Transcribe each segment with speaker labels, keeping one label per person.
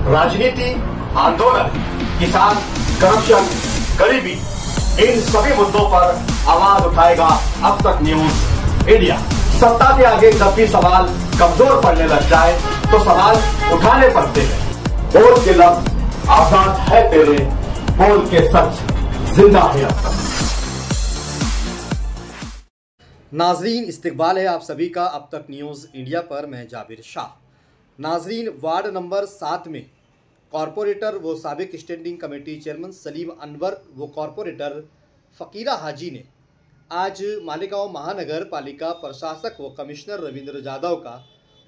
Speaker 1: राजनीति, आंदोलन, किसान, करप्शन, गरीबी, इन सभी मुद्दों पर आवाज उठाएगा अब तक न्यूज इंडिया। सत्ता के आगे जब भी सवाल कमजोर पड़ने लग जाए तो सवाल उठाने पड़ते हैं। बोल के लफ्ज आजाद है तेरे, बोल के सच जिंदा है अब तक।
Speaker 2: नाजरीन, इस्तकबाल है आप सभी का अब तक न्यूज़ इंडिया पर। मैं जाबिर शाह। नाजरीन, वार्ड नंबर 7 में कॉरपोरेटर व साबिक standing committee chairman Salim Anwar व कॉरपोरेटर फ़कीरा हाजी ने आज मालेगांव महानगर पालिका प्रशासक व कमिश्नर रविंद्र जाधव का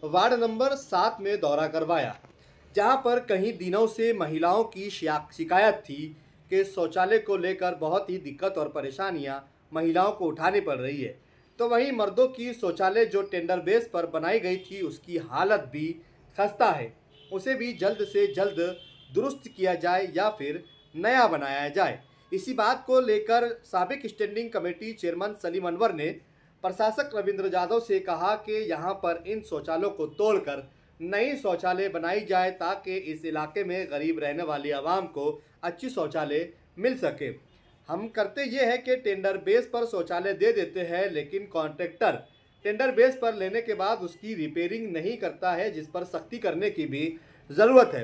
Speaker 2: वार्ड नंबर 7 में दौरा करवाया, जहां पर कई दिनों से महिलाओं की शिकायत थी कि शौचालय को लेकर बहुत ही दिक्कत और परेशानियां महिलाओं को उठानी पड़ रही है। तो वहीं मर्दों की शौचालय जो टेंडर बेस पर बनाई गई थी उसकी हालत भी खस्ता है, उसे भी जल्द से जल्द दुरुस्त किया जाए या फिर नया बनाया जाए। इसी बात को लेकर साबिक standing committee chairman Salim Anwar ने प्रशासक रविंद्र जाधव से कहा कि यहां पर इन शौचालयों को तोड़कर नई शौचालय बनाई जाए ताकि इस इलाके में गरीब रहने वाली आवाम को अच्छी शौचालय मिल सके। हम करते ये है कि टेंडर बेस पर शौचालय दे देते हैं, लेकिन कॉन्ट्रैक्टर टेंडर बेस पर लेने के बाद उसकी रिपेयरिंग नहीं करता है, जिस पर सख्ती करने की भी ज़रूरत है।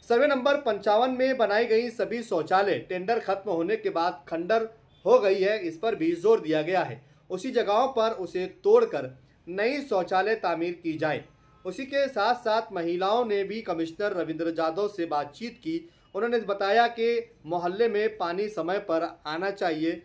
Speaker 2: सर्वे नंबर 55 में बनाई गई सभी शौचालय टेंडर खत्म होने के बाद खंडर हो गई है, इस पर भी जोर दिया गया है। उसी जगहों पर उसे तोड़कर नई शौचालय तामीर की जाए। उसी के साथ साथ महिलाओं ने भी कमिश्नर रविंद्र जाधव से बातचीत की। उन्होंने बताया कि मोहल्ले में पानी समय पर आना चाहिए,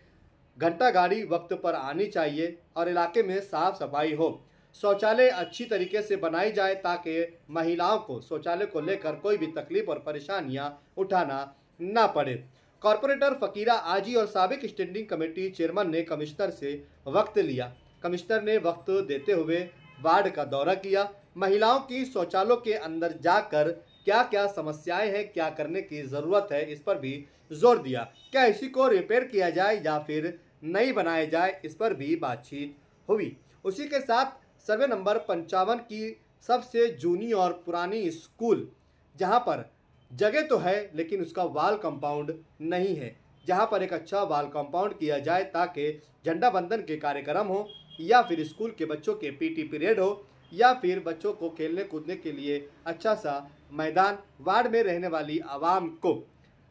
Speaker 2: घंटा गाड़ी वक्त पर आनी चाहिए और इलाके में साफ सफाई हो। शौचालय अच्छी तरीके से बनाई जाए ताकि महिलाओं को शौचालय को लेकर कोई भी तकलीफ और परेशानियां उठाना ना पड़े। कॉरपोरेटर फ़कीरा हाजी और साबिक स्टैंडिंग कमेटी चेयरमैन ने कमिश्नर से वक्त लिया। कमिश्नर ने वक्त देते हुए वार्ड का दौरा किया। महिलाओं की शौचालयों के अंदर जाकर क्या क्या समस्याएं हैं, क्या करने की ज़रूरत है, इस पर भी जोर दिया। क्या इसी को रिपेयर किया जाए या फिर नई बनाया जाए, इस पर भी बातचीत हुई। उसी के साथ सर्वे नंबर 55 की सबसे जूनी और पुरानी स्कूल, जहां पर जगह तो है लेकिन उसका वाल कंपाउंड नहीं है, जहां पर एक अच्छा वाल कंपाउंड किया जाए ताकि झंडा बंधन के कार्यक्रम हो या फिर स्कूल के बच्चों के पीटी पीरियड हो या फिर बच्चों को खेलने कूदने के लिए अच्छा सा मैदान, वार्ड में रहने वाली आवाम को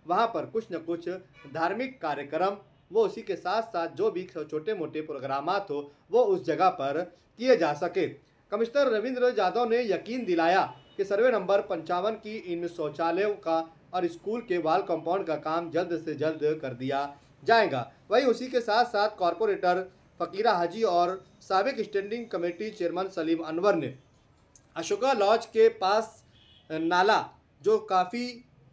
Speaker 2: वहां पर कुछ न कुछ धार्मिक कार्यक्रम वो उसी के साथ साथ जो भी छोटे मोटे प्रोग्रामात हो वो उस जगह पर किए जा सके। कमिश्नर रविंद्र जाधव ने यकीन दिलाया कि सर्वे नंबर 55 की इन शौचालयों का और स्कूल के वाल कंपाउंड का काम जल्द से जल्द कर दिया जाएगा। वहीं उसी के साथ साथ कॉरपोरेटर फ़कीरा हाजी और साबिक standing committee chairman Salim Anwar ने अशोका लॉज के पास नाला जो काफ़ी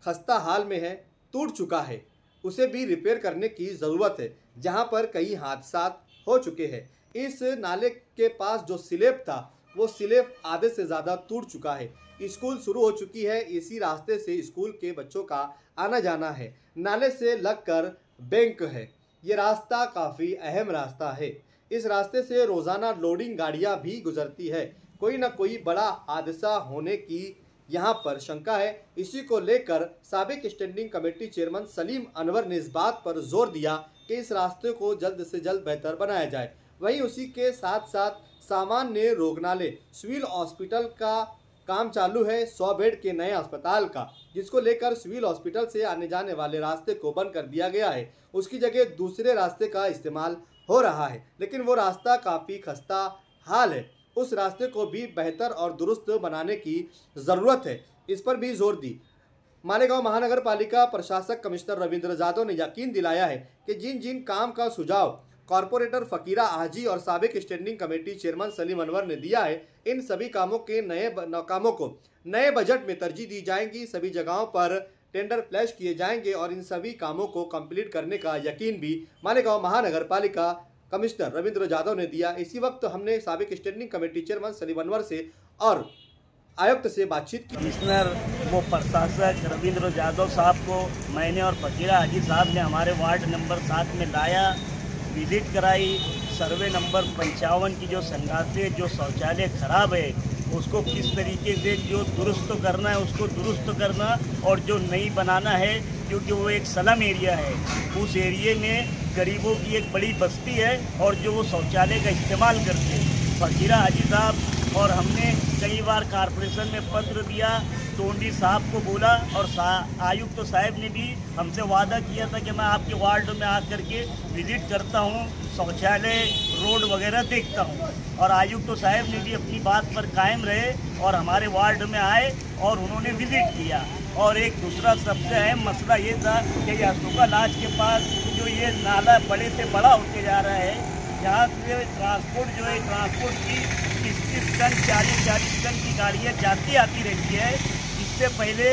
Speaker 2: खस्ता हाल में है, टूट चुका है, उसे भी रिपेयर करने की ज़रूरत है, जहां पर कई हादसा हो चुके हैं। इस नाले के पास जो स्लैब था वो स्लैब आधे से ज़्यादा टूट चुका है। स्कूल शुरू हो चुकी है, इसी रास्ते से स्कूल के बच्चों का आना जाना है। नाले से लगकर बैंक है, ये रास्ता काफ़ी अहम रास्ता है। इस रास्ते से रोज़ाना लोडिंग गाड़ियां भी गुजरती है। कोई ना कोई बड़ा हादसा होने की यहाँ पर शंका है। इसी को लेकर साबिक standing committee chairman Salim Anwar ने इस बात पर जोर दिया कि इस रास्ते को जल्द से जल्द बेहतर बनाया जाए। वहीं उसी के साथ साथ सामान्य रोगनालय सिविल हॉस्पिटल का काम चालू है, 100 बेड के नए अस्पताल का, जिसको लेकर सिविल हॉस्पिटल से आने जाने वाले रास्ते को बंद कर दिया गया है। उसकी जगह दूसरे रास्ते का इस्तेमाल हो रहा है, लेकिन वो रास्ता काफ़ी खस्ता हाल है। उस रास्ते को भी बेहतर और दुरुस्त बनाने की ज़रूरत है, इस पर भी जोर दी। मालेगांव महानगर पालिका प्रशासक कमिश्नर रविंद्र जाधव ने यकीन दिलाया है कि जिन जिन काम का सुझाव कॉरपोरेटर फ़कीरा हाजी और साबिक standing committee chairman Salim Anwar ने दिया है, इन सभी कामों के कामों को नए बजट में तरजीह दी जाएगी। सभी जगहों पर टेंडर फ्लैश किए जाएंगे और इन सभी कामों को कंप्लीट करने का यकीन भी मालेगांव महानगर पालिका कमिश्नर रविंद्र जाधव ने दिया। इसी वक्त हमने साबिक standing committee chairman Salim Anwar से और आयुक्त से बातचीत की।
Speaker 3: कमिश्नर वो प्रशासक रविंद्र जाधव साहब को मैंने और फ़कीरा हाजी साहब ने हमारे वार्ड नंबर 7 में लाया, विजिट कराई। सर्वे नंबर 55 की जो संगासे जो शौचालय खराब है उसको किस तरीके से जो दुरुस्त करना है उसको दुरुस्त करना, और जो नई बनाना है, क्योंकि वो एक स्लम एरिया है, उस एरिए में गरीबों की एक बड़ी बस्ती है और जो वो शौचालय का इस्तेमाल करते हैं। फकीरा हाजी साहब और हमने कई बार कॉरपोरेशन में पत्र दिया, टोंडी साहब को बोला, और आयुक्त तो साहब ने भी हमसे वादा किया था कि मैं आपके वार्ड में आकर के विज़िट करता हूं, शौचालय रोड वगैरह देखता हूं। और आयुक्त तो साहब ने भी अपनी बात पर कायम रहे और हमारे वार्ड में आए और उन्होंने विज़िट किया। और एक दूसरा सबसे अहम मसला ये था कि अशोका लॉज के पास जो ये नाला बड़े से बड़ा होते जा रहा है, यहाँ से ट्रांसपोर्ट जो है, ट्रांसपोर्ट की 30 टन 40 टन की गाड़ियाँ जाती आती रहती है। इससे पहले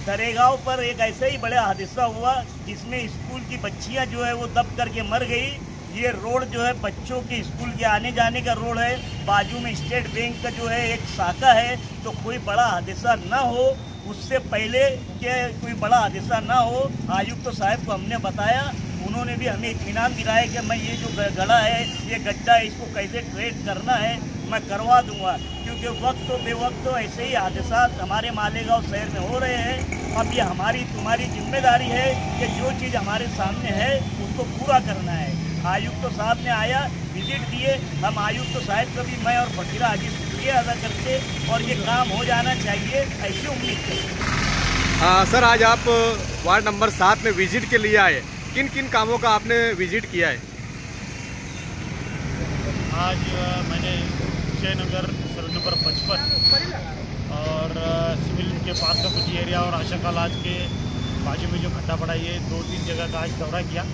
Speaker 3: दरेगांव पर एक ऐसे ही बड़ा हादसा हुआ जिसमें स्कूल की बच्चियाँ जो है वो दब करके मर गई। ये रोड जो है बच्चों के स्कूल के आने जाने का रोड है, बाजू में स्टेट बैंक का जो है एक शाखा है, तो कोई बड़ा हादसा ना हो, उससे पहले कि कोई बड़ा हादसा ना हो, आयुक्त साहब को हमने बताया। उन्होंने भी हमें इत्मीनान दिलाया कि मैं ये जो गड्ढा है, ये गड्ढा है, इसको कैसे ट्रेड करना है मैं करवा दूंगा, क्योंकि वक्त तो बेवक्त तो ऐसे ही हादसा हमारे मालेगांव शहर में हो रहे हैं। अब ये हमारी तुम्हारी जिम्मेदारी है कि जो चीज़ हमारे सामने है उसको पूरा करना है। आयुक्त साहब ने आया, विजिट दिए, हम आयुक्त साहब का भी मैं और फकीरा हाजी शुक्रिया अदा करते, और ये काम हो जाना चाहिए ऐसी उम्मीद करते।
Speaker 2: सर, आज आप वार्ड नंबर 7 में विजिट के लिए आए, किन किन कामों का आपने विजिट किया है?
Speaker 4: आज मैंने जयनगर सर्वे नंबर 55 और सिविल के पास का कुछ एरिया और अशोका लॉज के बाजू में जो खड्डा पड़ा, ये 2-3 जगह का आज दौरा किया।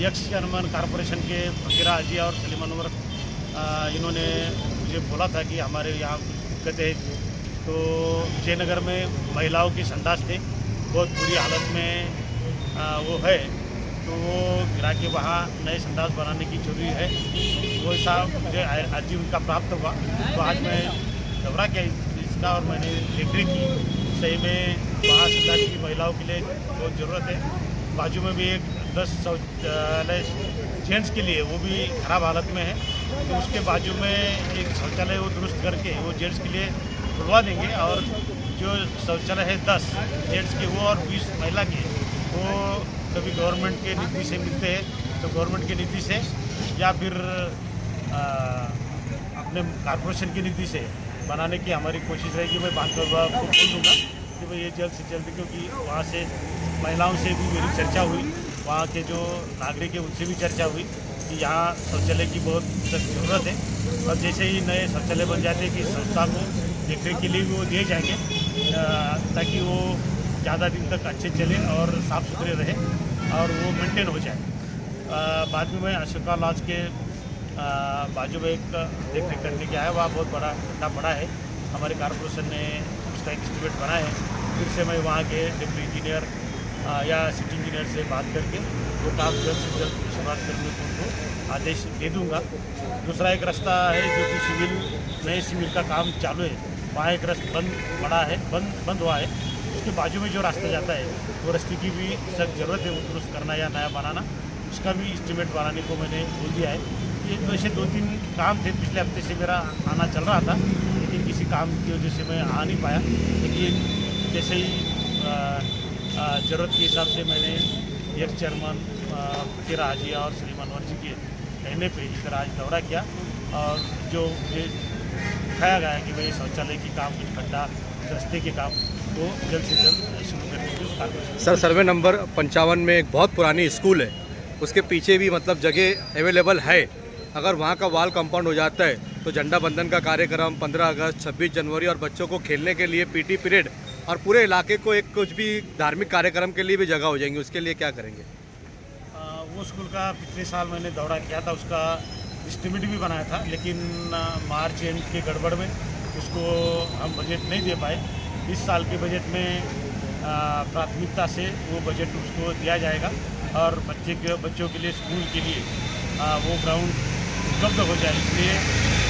Speaker 4: एक्स चेयरमैन कॉरपोरेशन के फकीरा हाजी और सलीम अनवर, इन्होंने मुझे बोला था कि हमारे यहाँ दिक्कत है, तो जयनगर में महिलाओं की संडास थे, बहुत बुरी हालत में वो है, तो वो गिरा के वहाँ नए संडास बनाने की जरूरी है। वो साहब मुझे अर्जी उनका प्राप्त हुआ, तो आज मैं दौरा किया इसका और मैंने देखरेख की। सही में वहाँ संडास की महिलाओं के लिए बहुत ज़रूरत है। बाजू में भी एक 10 शौचालय जेंट्स के लिए, वो भी ख़राब हालत में है, तो उसके बाजू में एक शौचालय वो दुरुस्त करके वो जेंट्स के लिए खुलवा देंगे। और जो शौचालय है 10 जेंट्स के वो और 20 महिला के, वो कभी गवर्नमेंट के नीति से मिलते हैं तो गवर्नमेंट की नीति से, या फिर अपने कॉर्पोरेशन की नीति से बनाने की हमारी कोशिश रहेगी। मैं बात को बोल दूँगा कि भाई ये जल्द से जल्द, क्योंकि वहाँ से महिलाओं से भी मेरी चर्चा हुई, वहाँ के जो नागरिक हैं उनसे भी चर्चा हुई कि यहाँ शौचालय की बहुत सख्त ज़रूरत है। और जैसे ही नए शौचालय बन जाते हैं कि संस्था को देखरेख के लिए भी वो दिए जाएंगे, ताकि वो ज़्यादा दिन तक अच्छे चले और साफ़ सुथरे रहे और वो मेंटेन हो जाए। बाद में मैं अशोका लॉज के बाजू में एक देखरेख करने के आया, वहाँ बहुत बड़ा खड्डा पड़ा है, हमारे कॉर्पोरेशन ने उसका एक एस्टीमेट बनाया है। फिर से मैं वहाँ के डिप्टी इंजीनियर या सिटी इंजीनियर से बात करके वो काम जल्द से जल्द शुरुआत करने को उनको आदेश दे दूँगा। दूसरा एक रास्ता है जो कि सिविल, नए सिविल का काम चालू है, वहाँ एक रास्ता बंद हुआ है, उसके बाजू में जो रास्ता जाता है वो रास्ते की भी सख्त ज़रूरत है, वो दुरुस्त करना या नया बनाना, उसका भी एस्टीमेट बनाने को मैंने बोल दिया है। ये वैसे 2-3 काम थे, पिछले हफ्ते से मेरा आना चल रहा था, लेकिन किसी काम की वजह से मैं आ नहीं पाया। लेकिन जैसे ही ज़रूरत के हिसाब से मैंने एक्स चेयरमैन फकीरा हाजी और सलीम अनवर जी के कहने पे इधर आज दौरा किया, और जो मुझे दिखाया गया कि भाई शौचालय के काम, कुछ खड्डा, रास्ते के काम वो जल्द से जल्द शुरू करने की कार्रवाई।
Speaker 2: सर, सर्वे नंबर 55 में एक बहुत पुरानी स्कूल है, उसके पीछे भी मतलब जगह अवेलेबल है, अगर वहाँ का वॉल कंपाउंड हो जाता है तो झंडा बंधन का कार्यक्रम, 15 अगस्त, 26 जनवरी और बच्चों को खेलने के लिए पीटी पीरियड और पूरे इलाके को एक कुछ भी धार्मिक कार्यक्रम के लिए भी जगह हो जाएंगी, उसके लिए क्या करेंगे?
Speaker 4: वो स्कूल का पिछले साल मैंने दौरा किया था, उसका एस्टीमेट भी बनाया था, लेकिन मार्च एंड के गड़बड़ में उसको हम बजट नहीं दे पाए। इस साल के बजट में प्राथमिकता से वो बजट उसको दिया जाएगा और बच्चों के लिए स्कूल के लिए वो ग्राउंड उपलब्ध हो जाए, इसलिए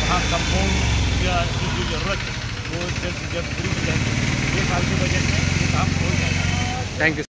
Speaker 4: वहाँ कंपाउंड की जो ज़रूरत है वो जल्द से जल्द पूरी हो जाएगी। 2 साल के बजट में ये काम हो जाएगा।
Speaker 2: Thank you.